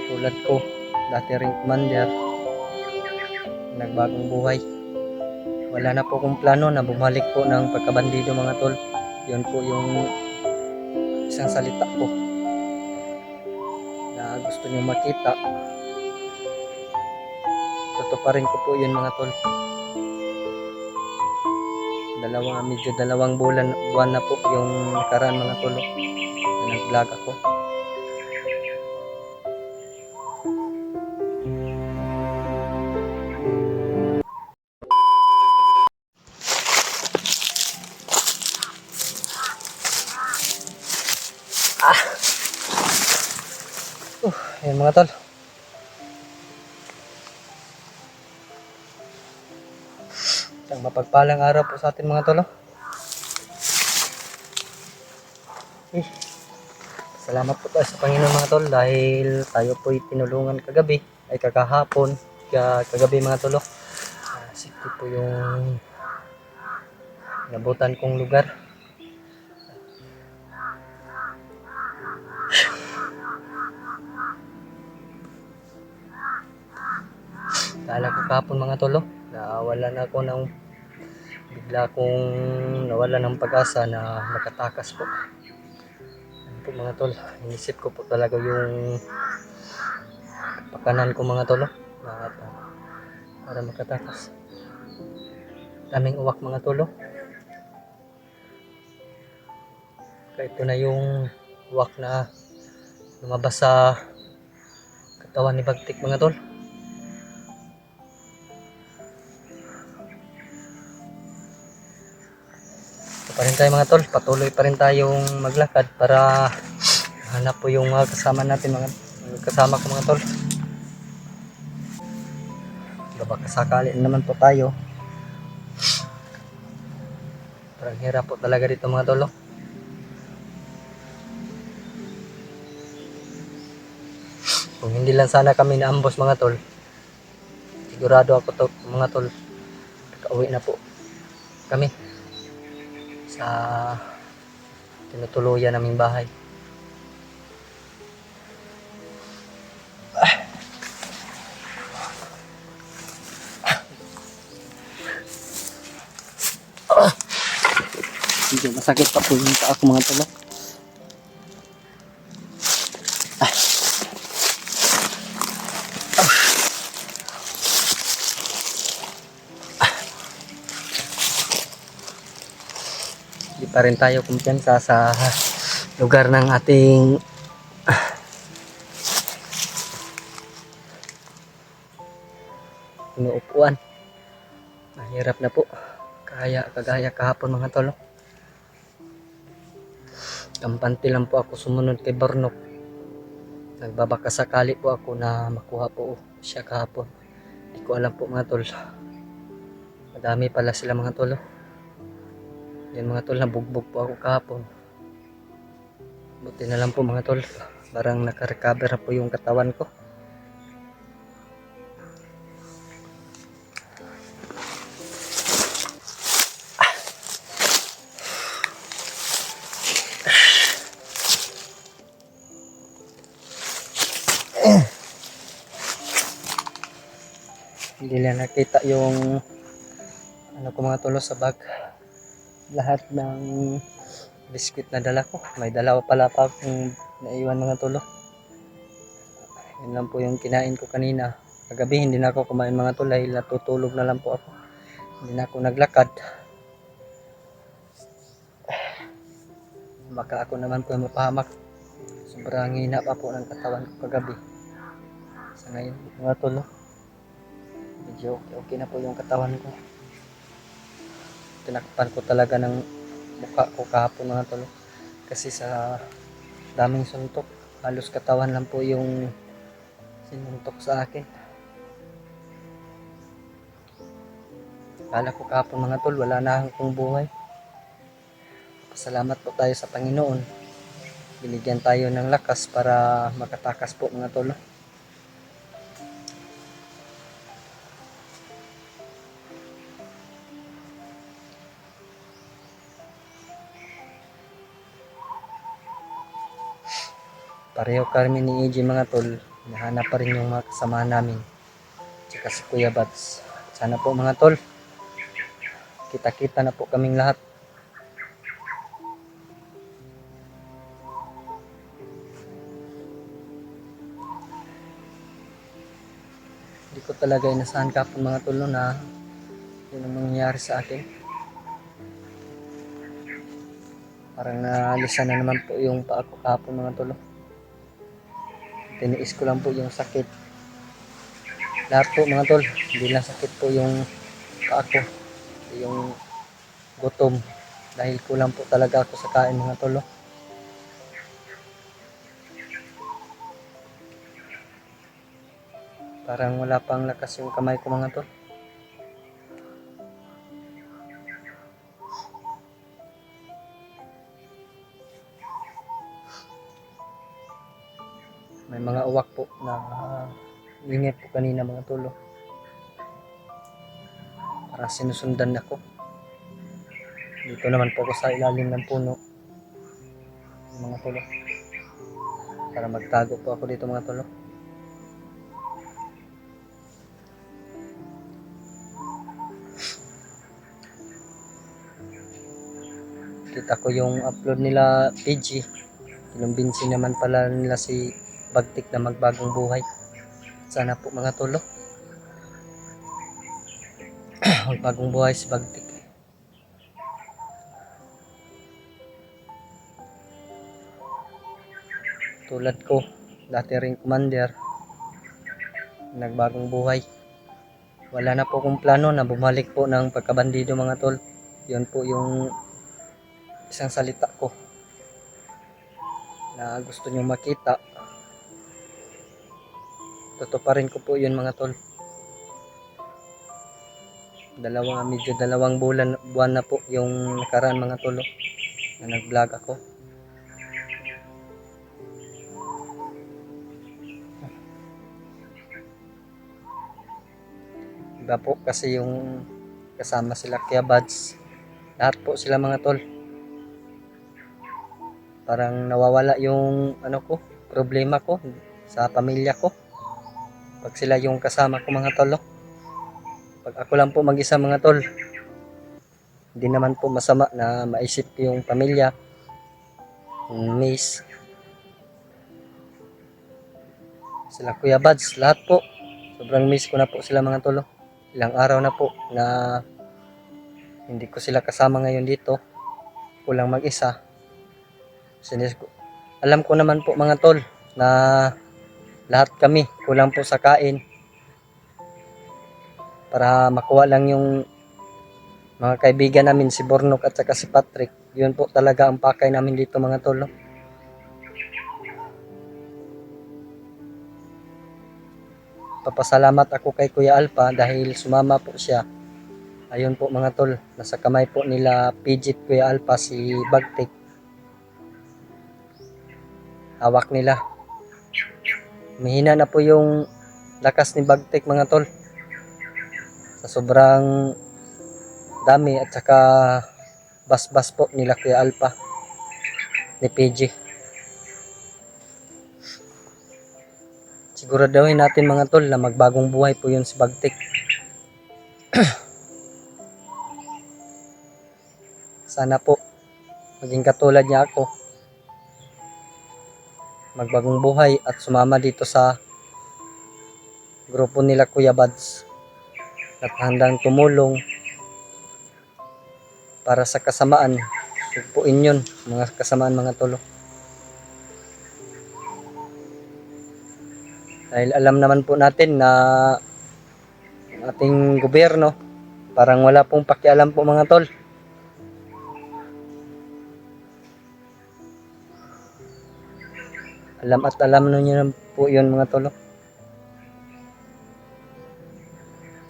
tulad ko, dati ring commander, nagbagong buhay. Wala na po akong plano na bumalik po ng pagkabandido mga tol. Yun po yung isang salita ko na gusto niyo makita. Tutuparin ko po yun mga tol. Medyo dalawang buwan na po yung nakaraan mga tol na nag-vlog ako. Ayan mga tol. Isang mapagpalang araw po sa atin mga tol. Salamat po tayo sa Panginoon mga tol dahil tayo po'y tinulungan kagabi, ay kakahapon, kagabi mga tol. Safety po yung nabutan kong lugar. Kala ko kahapon mga tol, nawala na ako ng bigla kong nawala ng pag-asa na makatakas po. Ano po mga tol, inisip ko po talaga yung pakanan ko mga tol para makatakas. Daming uwak mga tol. Kaya ito na yung uwak na lumabas sa katawan ni Bagtik mga tol. Pa rin tayo mga tol, patuloy pa rin tayong maglakad para hanap po yung mga kasama natin, mga kasama ko mga tol. Baka sakali naman po tayo. Parang hirap po talaga dito mga tol. Kung hindi lang sana kami naambos mga tol, sigurado ako to mga tol, nakauwi na po kami sa tinutuluyan naming bahay. Medyo masakit pa po yung paa ko mga tol. Hindi pa rin tayo kumpiyansa sa lugar ng ating inuupuan. Mahirap na po. Kagaya kahapon mga tol. Kampante lang po ako sumunod kay Barnok. Nagbabaka sakali po ako na makuha po siya kahapon. Hindi ko alam po mga tol. Madami pala sila mga tol. Yan mga tol, nabugbog po ako kahapon. Buti na lang po mga tol. Parang naka-recover po yung katawan ko. Hindi na nakita yung ano ko mga tol sa bag. Lahat ng biskuit na dala ko. May dala pala pa akong naiwan mga tol. Yan lang po yung kinain ko kanina. Kagabi hindi na ako kumain mga tol dahil natutulog na lang po ako. Hindi na ako naglakad. Baka ako naman po mapahamak. Sobrang hina pa po ng katawan ko kagabi. Sa ngayon mga tol, medyo okay na po yung katawan ko. Tinakpan ko talaga ng mukha ko kahapon mga tol. Kasi sa daming suntok, halos katawan lang po yung sinuntok sa akin. Kala ko kahapon mga tol, wala na akong buhay. Salamat po tayo sa Panginoon. Binigyan tayo ng lakas para makatakas po mga tol. Pareho kami ni EJ mga tol. Nahanap pa rin yung mga kasamahan namin. Tsaka si Kuya Bats. Sana po mga tol, kita-kita na po kaming lahat. Hindi ko talaga inasahan kapon mga tol no, na yun ang mangyayari sa akin. Parang nalisan na naman po yung paa ko kapon mga tol. Tiniis ko lang po yung sakit. Lahat po mga tol, hindi lang sakit po yung paa ko, yung gutom. Dahil kulang po talaga ako sa kain mga tol. Parang wala pang lakas yung kamay ko mga tol. May mga uwak po na ingay po kanina mga tol. Parang sinusundan ako. Dito naman po ako sa ilalim ng puno. Mga tol. Para magtago po ako dito mga tol. Kita ko yung upload nila PG. Kinumbinsi naman pala nila si Bagtik na magbagong buhay. Sana po mga tol. Magbagong buhay si Bagtik. Tulad ko, dati ring commander, nagbagong buhay. Wala na po akong plano na bumalik po ng pagkabandido mga tol. Yun po yung isang salita ko na gusto nyo makita. Tutuparin ko po yun mga tol. Medyo dalawang buwan na po yung nakaraan mga tol na nag-vlog ako. Iba po kasi yung kasama sila Kuya Buds. Lahat po sila mga tol. Parang nawawala yung problema ko sa pamilya ko. Pag sila yung kasama ko mga tol. Pag ako lang po mag-isa mga tol, hindi naman po masama na maisip ko yung pamilya, yung miss. Sila Kuya Buds, lahat po. Sobrang miss ko na po sila mga tol. Ilang araw na po na hindi ko sila kasama ngayon dito. Kulang mag-isa. Alam ko naman po mga tol na lahat kami kulang po sa kain. Para makuha lang yung mga kaibigan namin si Bornok at saka si Patrick. Yun po talaga ang pakay namin dito mga tol. Papasalamat ako kay Kuya Alpha dahil sumama po siya. Ayun po mga tol, nasa kamay po nila Pidget Kuya Alpha si Bagtik. Hawak nila. Mahina na po yung lakas ni Bagtik mga tol. Sa sobrang dami at saka bas-bas po nila Kuya Alpha ni PG. Siguraduhin natin mga tol na magbagong buhay po yun si Bagtik. Sana po maging katulad niya ako, magbagong buhay at sumama dito sa grupo nila Kuya Buds at handang tumulong para sa kasamaan. Sugpuin yun mga kasamaan mga tol. Dahil alam naman po natin na ang ating gobyerno parang wala pong pakialam po mga tol. Alam at alam niyo po yun mga tol.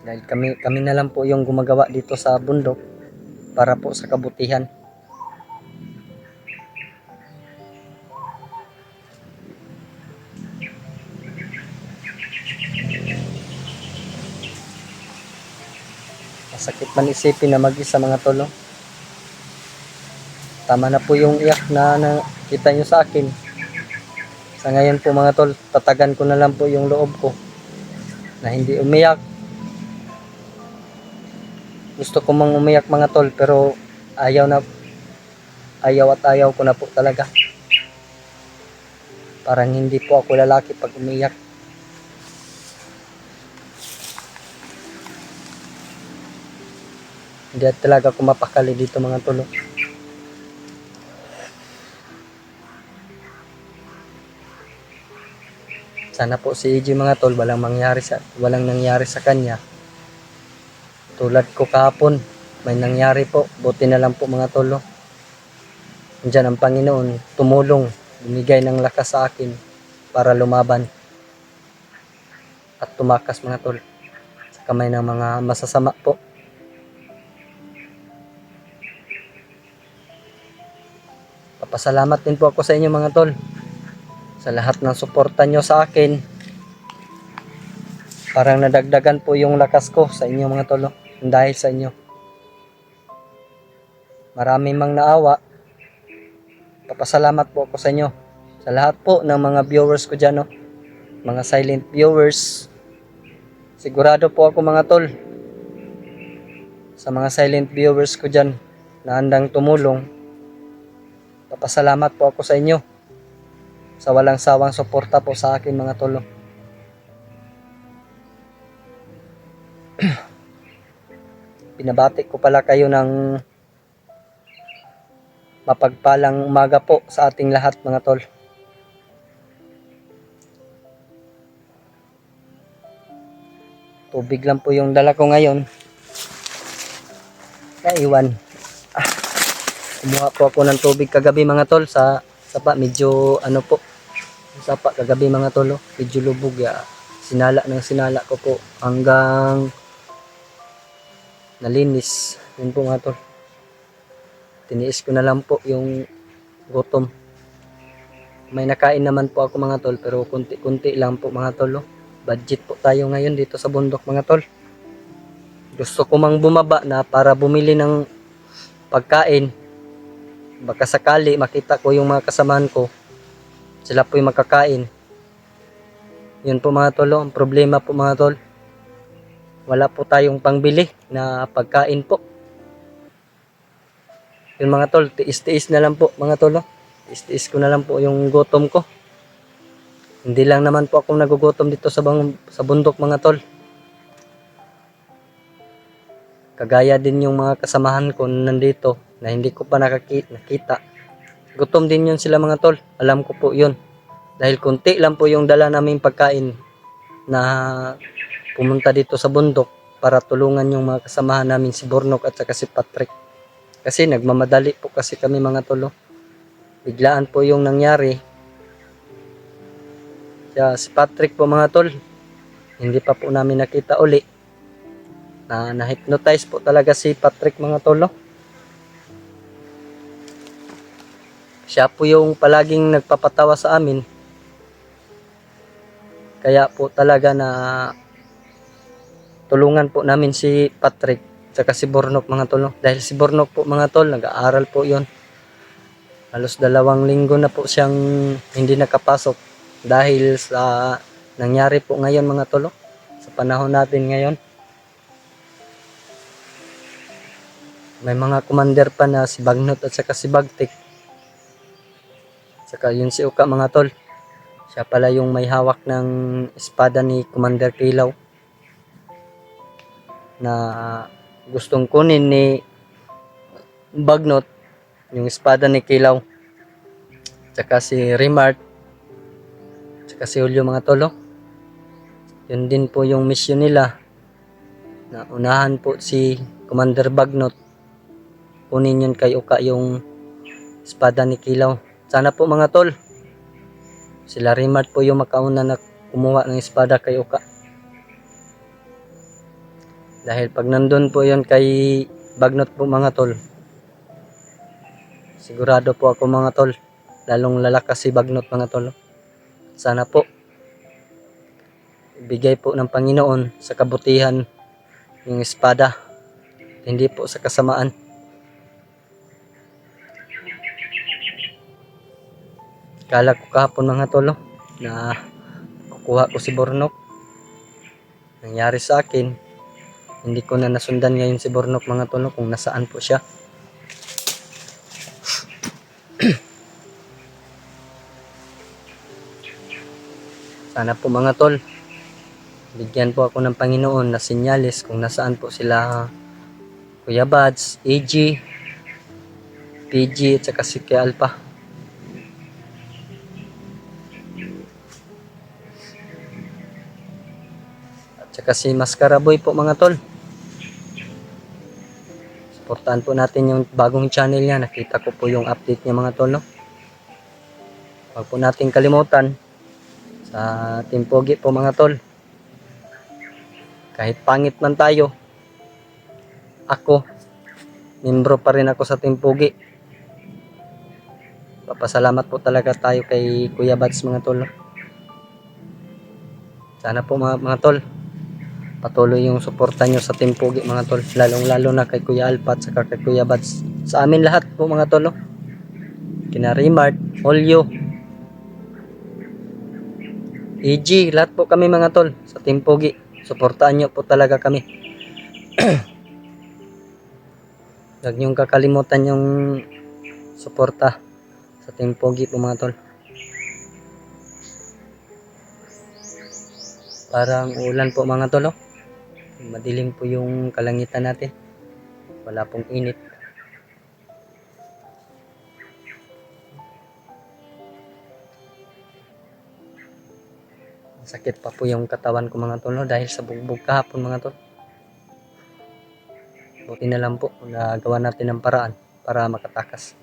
Dahil kami na lang po yung gumagawa dito sa bundok para po sa kabutihan. Masakit man isipin na mag-isa mga tol. Tama na po yung iyak na nakita nyo sa akin. Sa ngayon po mga tol, tatagan ko na lang po yung loob ko na hindi umiyak. Gusto ko mang umiyak mga tol, pero ayaw at ayaw ko na po talaga. Parang hindi po ako lalaki pag umiyak. Hindi talaga ako mapakali dito mga tol. Sana po si EJ mga tol, walang nangyari sa kanya. Tulad ko kahapon, may nangyari po. Buti na lang po mga tol. Diyan ang Panginoon tumulong, bumigay ng lakas sa akin para lumaban at tumakas mga tol sa kamay ng mga masasama po. Papasalamat din po ako sa inyo mga tol, sa lahat ng suporta nyo sa akin. Parang nadagdagan po yung lakas ko sa inyo mga tol, dahil sa inyo. Marami mang naawa. Papasalamat po ako sa inyo, sa lahat po ng mga viewers ko dyan, mga silent viewers. Sigurado po ako mga tol, sa mga silent viewers ko dyan na handang tumulong. Papasalamat po ako sa inyo sa walang sawang suporta po sa akin mga tol. Binabati ko pala kayo ng mapagpalang umaga po sa ating lahat mga tol. Tubig lang po yung dala ko ngayon. Naiwan. Kumuha po ako ng tubig kagabi mga tol sa sapa. Medyo ano po, sapa kagabi mga tol. Medyo lubog ya. Sinala ko po hanggang nalinis. Yun po mga tol. Tiniis ko na lang po yung gutom. May nakain naman po ako mga tol, pero kunti-kunti lang po mga tol. Budget po tayo ngayon dito sa bundok mga tol. Gusto ko mang bumaba na para bumili ng pagkain. Baka sakali makita ko yung mga kasamahan ko, sila po yung makakain. Yun po mga tol, ang problema po mga tol, wala po tayong pangbili na pagkain po. Yun mga tol, tiis-tiis na lang po mga tol. Tiis-tiis ko na lang po yung gutom ko. Hindi lang naman po ako nagugutom dito sa bundok mga tol. Kagaya din yung mga kasamahan ko nandito na hindi ko pa nakita. Gutom din yun sila mga tol. Alam ko po yun. Dahil kunti lang po yung dala naming pagkain na pumunta dito sa bundok para tulungan yung mga kasamahan namin, si Bornok at saka si Patrick. Kasi nagmamadali po kasi kami mga tol. Biglaan po yung nangyari. Kaya si Patrick po mga tol, hindi pa po namin nakita uli. Na-hypnotize po talaga si Patrick mga tol. Siya po yung palaging nagpapatawa sa amin. Kaya po talaga na tulungan po namin si Patrick saka si Bornok mga tol. Dahil si Bornok po mga tol, nag-aaral po yon. Halos 2 linggo na po siyang hindi nakapasok dahil sa nangyari po ngayon mga tol, sa panahon natin ngayon. May mga commander pa na si Bagnot at saka si Bagtik. Saka yun si Uka mga tol. Siya pala yung may hawak ng espada ni Commander Kilaw na gustong kunin ni Bagnot, yung espada ni Kilaw. Saka si Rimart, saka si Julio mga tol. Yun din po yung mission nila, na unahan po si Commander Bagnot, kunin yun kay Uka yung espada ni Kilaw. Sana po mga tol, sila Rimart po yung makauna na kumuha ng espada kay Uka. Dahil pag nandun po yun kay Bagnot po mga tol, sigurado po ako mga tol, lalong lalakas si Bagnot mga tol. Sana po ibigay po ng Panginoon sa kabutihan yung espada, hindi po sa kasamaan. Kala ko kahapon mga tol, na kukuha ko si Bornok. Nangyari sa akin, hindi ko na nasundan ngayon si Bornok mga tol, kung nasaan po siya. Sana po mga tol, bigyan po ako ng Panginoon na sinyalis kung nasaan po sila Kuya Bads, AG, PG at saka si Kuya Alpha. At saka si Mascara Boy po mga tol. Supportahan po natin yung bagong channel niya. Nakita ko po yung update niya mga tol, no? Huwag po natin kalimutan sa Team Pogi po mga tol. Kahit pangit man tayo, ako, membro pa rin ako sa Team Pogi. Papasalamat po talaga tayo kay Kuya Bads mga tol, no? Sana po mga tol, patuloy yung suporta nyo sa Team Pogi mga tol, lalong lalo na kay Kuya Alpha at saka kay Kuya Bads. Sa amin lahat po mga tol, no? Kina Rimart, Olyo, EG, lahat po kami mga tol sa Team Pogi. Suportahan nyo po talaga kami. Huwag nyong kakalimutan yung suporta sa Team Pogi po mga tol. Parang ulan po mga tol, oh. Madilim po yung kalangitan natin. Wala pong init. Sakit pa po yung katawan ko mga tol, no? Dahil sa bugbog kahapon mga tol. Buti na lang po nagawa natin ng paraan para makatakas.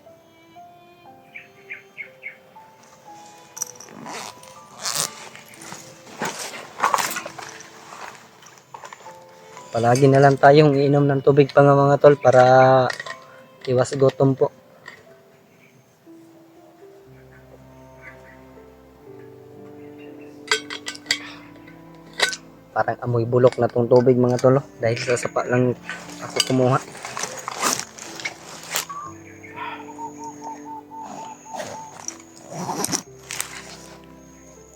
Palagi na lang tayong iinom ng tubig pa nga mga tol para iwas gutom po. Parang amoy bulok na tong tubig mga tol, no? Dahil sa sapa lang ako kumuha.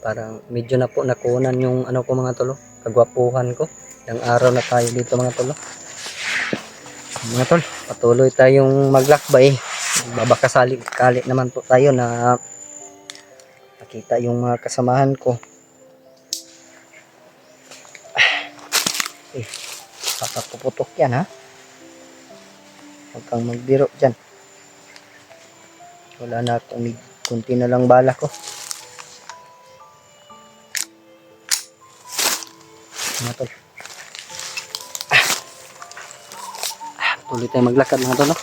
Parang medyo na po nakunan yung ano ko mga tol, kagwapuhan ko. Ilang araw na tayo dito mga tol. Mga tol, patuloy tayong maglakbay. Babakasali-kali naman po tayo na nakita yung mga kasamahan ko. Papapuputok yan ha. Huwag kang magbiro dyan. Wala na akong kunti na lang bala ko. Mga tol. Tuloy tayo maglakad mga tol, no?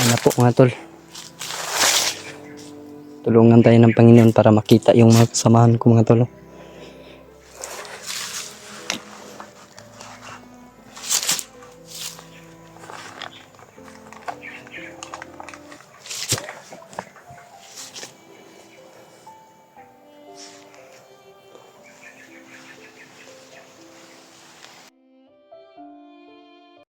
Ano po mga tol, tulungan tayo ng Panginoon para makita yung mga kasamahan ko mga tol.